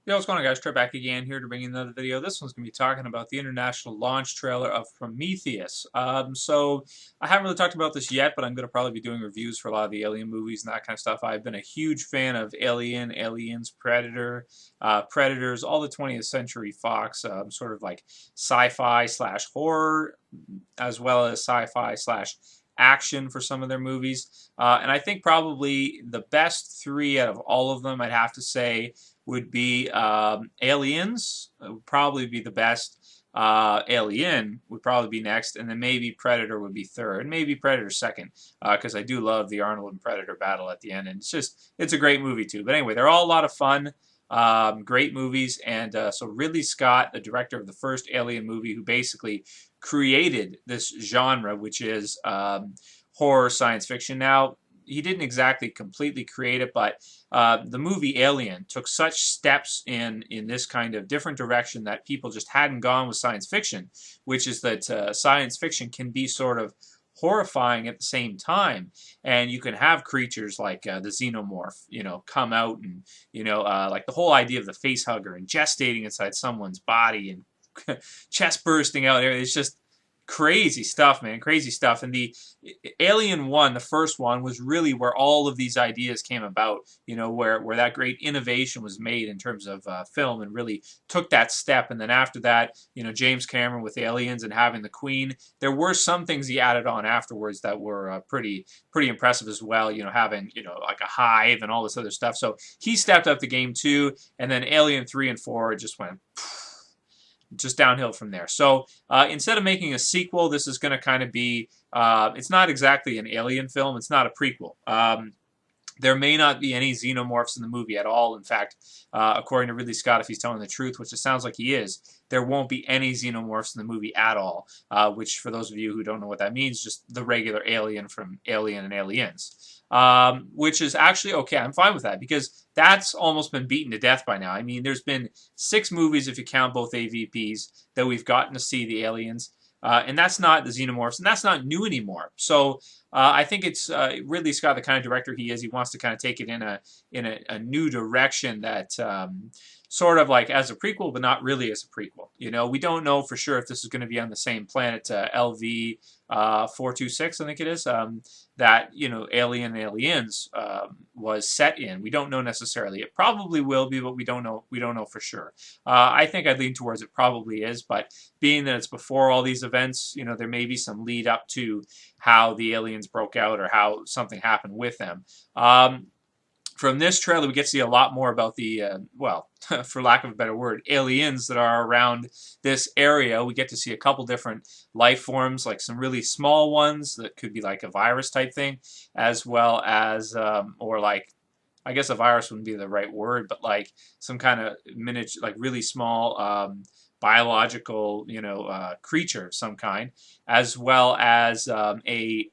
Yo, what's going on, guys? Trey back again here to bring you another video. This one's going to be talking about the international launch trailer of Prometheus. So I haven't really talked about this yet, but I'm going to probably be doing reviews for a lot of the Alien movies and that kind of stuff. I've been a huge fan of Alien, Aliens, Predator, Predators, all the 20th Century Fox, sort of like sci-fi slash horror, as well as sci-fi slash action for some of their movies. And I think probably the best three out of all of them, I'd have to say, would be Aliens, would probably be the best. Alien would probably be next, and then maybe Predator would be third, maybe Predator second, because I do love the Arnold and Predator battle at the end, and it's a great movie too. But anyway, they're all a lot of fun, great movies, and so Ridley Scott, the director of the first Alien movie, who basically created this genre, which is horror science fiction. Now, he didn't exactly completely create it, but the movie Alien took such steps in this kind of different direction that people just hadn't gone with science fiction, which is that science fiction can be sort of horrifying at the same time, and you can have creatures like the xenomorph, come out, and like the whole idea of the face hugger and gestating inside someone's body and chest bursting out. It's just crazy stuff, man. Crazy stuff. And the Alien 1, the first one, was really where all of these ideas came about, where that great innovation was made in terms of film and really took that step. And then after that, James Cameron with Aliens and having the Queen, there were some things he added on afterwards that were pretty impressive as well, having, like a hive and all this other stuff. So he stepped up the game too. And then Alien 3 and 4 just went just downhill from there. So instead of making a sequel, this is going to kind of be, it's not exactly an Alien film, it's not a prequel. There may not be any xenomorphs in the movie at all. In fact, according to Ridley Scott, if he's telling the truth, which it sounds like he is, there won't be any xenomorphs in the movie at all, which for those of you who don't know what that means, just the regular alien from Alien and Aliens. Which is actually okay. I'm fine with that because that's almost been beaten to death by now. I mean, there's been 6 movies, if you count both AVPs, that we've gotten to see the aliens. And that's not the xenomorphs, and that's not new anymore. So I think it's Ridley Scott, the kind of director he is. He wants to kind of take it in a new direction that sort of like as a prequel, but not really as a prequel. We don't know for sure if this is going to be on the same planet, LV 426, I think it is, that Alien and Aliens was set in. We don't know necessarily. It probably will be, but we don't know. We don't know for sure. I think I'd lean towards it probably is, but being that it's before all these events, there may be some lead up to how the aliens broke out or how something happened with them. From this trailer, we get to see a lot more about the, well, for lack of a better word, aliens that are around this area. We get to see a couple different life forms, like some really small ones that could be like a virus type thing, as well as, or like, I guess a virus wouldn't be the right word, but like some kind of miniature, like really small biological, creature of some kind, as well as a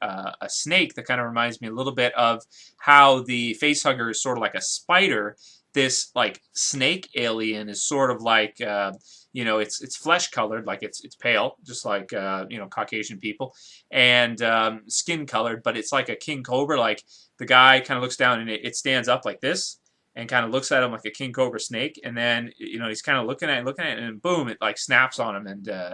snake that kind of reminds me a little bit of how the facehugger is sort of like a spider. This like snake alien is sort of like it's flesh colored, like it's pale, just like Caucasian people, and skin colored, but it's like a king cobra. Like the guy kind of looks down and it stands up like this and kind of looks at him like a king cobra snake, and then he's kind of looking at it, and boom, it like snaps on him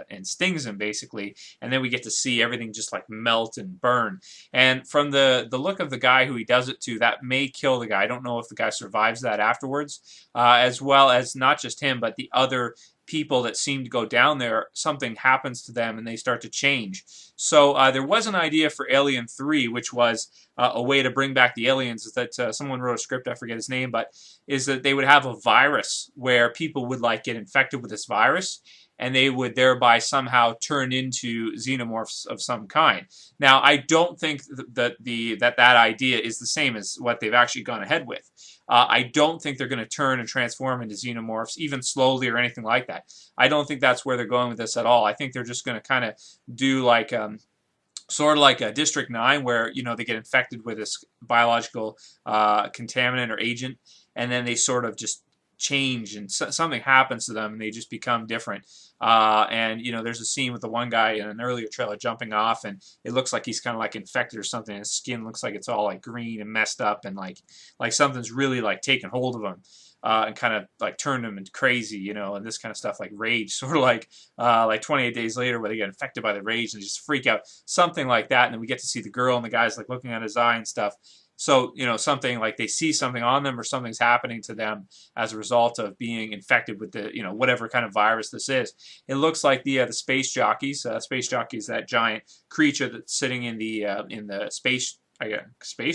and stings him basically, and then we get to see everything just like melt and burn. And from the look of the guy who he does it to, that may kill the guy. I don't know if the guy survives that afterwards, as well as not just him, but the other people that seem to go down there, something happens to them and they start to change. So there was an idea for Alien 3, which was a way to bring back the aliens, is that someone wrote a script, I forget his name, but is that they would have a virus where people would like get infected with this virus, and they would thereby somehow turn into xenomorphs of some kind. Now, I don't think that that idea is the same as what they've actually gone ahead with. I don't think they're going to turn and transform into xenomorphs, even slowly or anything like that. I don't think that's where they're going with this at all. I think they're just going to kind of do like sort of like a District 9, where they get infected with this biological contaminant or agent, and then they sort of just change, and something happens to them and they just become different. And there's a scene with the one guy in an earlier trailer jumping off, and it looks like he's kind of like infected or something. His skin looks like it's all like green and messed up, and like something's really like taken hold of him. and kind of like turn them into crazy, you know, and this kind of stuff like rage, sort of like 28 Days Later, where they get infected by the rage and just freak out, something like that. And then we get to see the girl and the guy's like looking at his eye and stuff. So, you know, something like they see something on them or something's happening to them as a result of being infected with the, you know, whatever kind of virus this is. It looks like the space jockeys. Space jockeys, that giant creature that's sitting in the space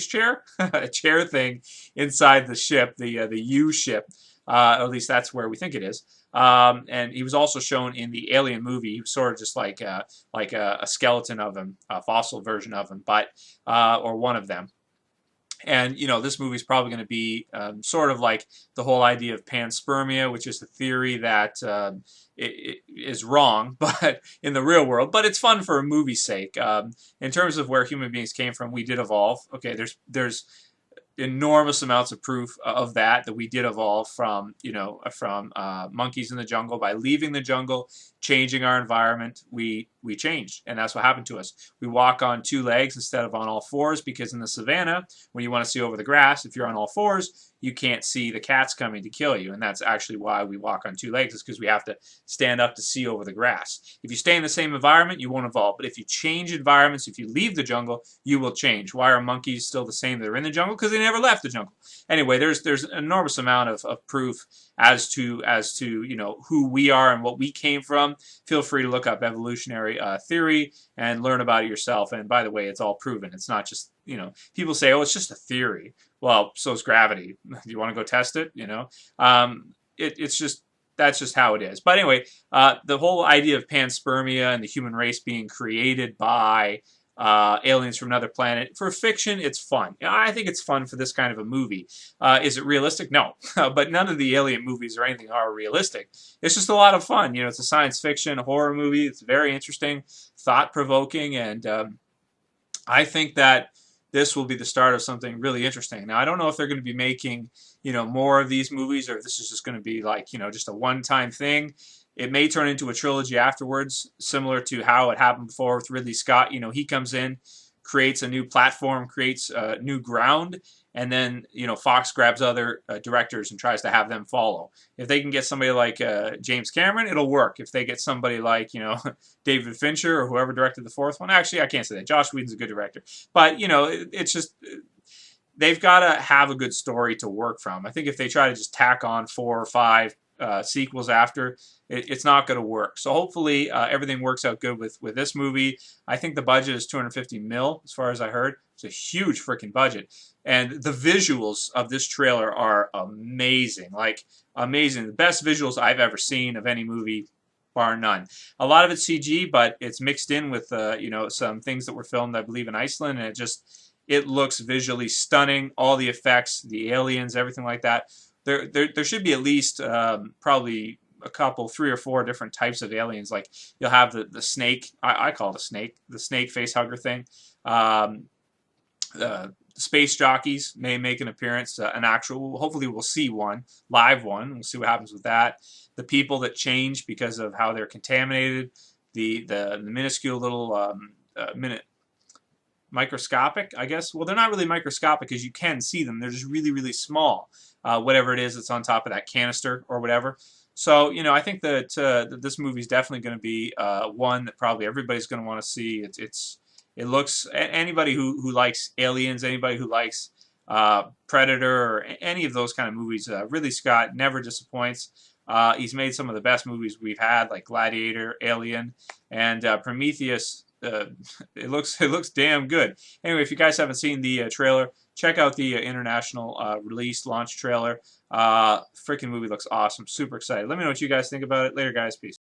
chair, a chair thing inside the ship, the U ship. At least that's where we think it is. And he was also shown in the Alien movie. He was sort of just like a skeleton of him, a fossil version of him, but or one of them. And, you know, this movie is probably going to be sort of like the whole idea of panspermia, which is a theory that it is wrong, but in the real world. But it's fun for a movie's sake. In terms of where human beings came from, we did evolve. Okay, there's enormous amounts of proof of that we did evolve from, you know, from monkeys in the jungle. By leaving the jungle, changing our environment, we changed, and that's what happened to us. We walk on two legs instead of on all fours, because in the savannah, when you want to see over the grass, if you're on all fours, you can't see the cats coming to kill you, and that's actually why we walk on two legs, is because we have to stand up to see over the grass. If you stay in the same environment, you won't evolve, but if you change environments, if you leave the jungle, you will change. Why are monkeys still the same that are in the jungle? Because they never left the jungle. Anyway, there's an enormous amount of proof as to you know, who we are and what we came from. Feel free to look up evolutionary theory and learn about it yourself. And by the way, it's all proven. It's not just, you know, people say, oh, it's just a theory. Well, so is gravity. Do you want to go test it? You know, it's just, that's just how it is. But anyway, the whole idea of panspermia and the human race being created by aliens from another planet. For fiction, it's fun. I think it's fun for this kind of a movie. Is it realistic? No. But none of the alien movies or anything are realistic. It's just a lot of fun. You know, it's a science fiction, a horror movie. It's very interesting, thought-provoking, and I think that this will be the start of something really interesting. Now, I don't know if they're going to be making, you know, more of these movies, or if this is just going to be like, you know, just a one-time thing. It may turn into a trilogy afterwards, similar to how it happened before with Ridley Scott. You know, he comes in, creates a new platform, creates new ground, and then, you know, Fox grabs other directors and tries to have them follow. If they can get somebody like James Cameron, it'll work. If they get somebody like, you know, David Fincher or whoever directed the fourth one, actually, I can't say that. Joss Whedon's a good director. But, you know, it's just, they've got to have a good story to work from. I think if they try to just tack on 4 or 5 sequels after, it's not going to work. So hopefully everything works out good with this movie. I think the budget is $250 million, as far as I heard. It's a huge freaking budget. And the visuals of this trailer are amazing. Like, amazing. The best visuals I've ever seen of any movie, bar none. A lot of it's CG, but it's mixed in with, you know, some things that were filmed, I believe, in Iceland. And it looks visually stunning. All the effects, the aliens, everything like that. There should be at least probably a couple, 3 or 4 different types of aliens. Like, you'll have the snake. I call it the snake face hugger thing. Space jockeys may make an appearance, an actual. Hopefully, we'll see one, live one. We'll see what happens with that. The people that change because of how they're contaminated. The minuscule little microscopic, I guess. Well, they're not really microscopic because you can see them. They're just really, really small. Whatever it is that's on top of that canister or whatever. So, you know, I think that this movie is definitely going to be one that probably everybody's going to want to see. It looks, anybody who likes aliens, anybody who likes Predator or any of those kind of movies, Ridley Scott never disappoints. He's made some of the best movies we've had, like Gladiator, Alien, and Prometheus. It looks damn good. Anyway, if you guys haven't seen the trailer, check out the international release launch trailer. Freaking movie looks awesome. Super excited. Let me know what you guys think about it. Later, guys. Peace.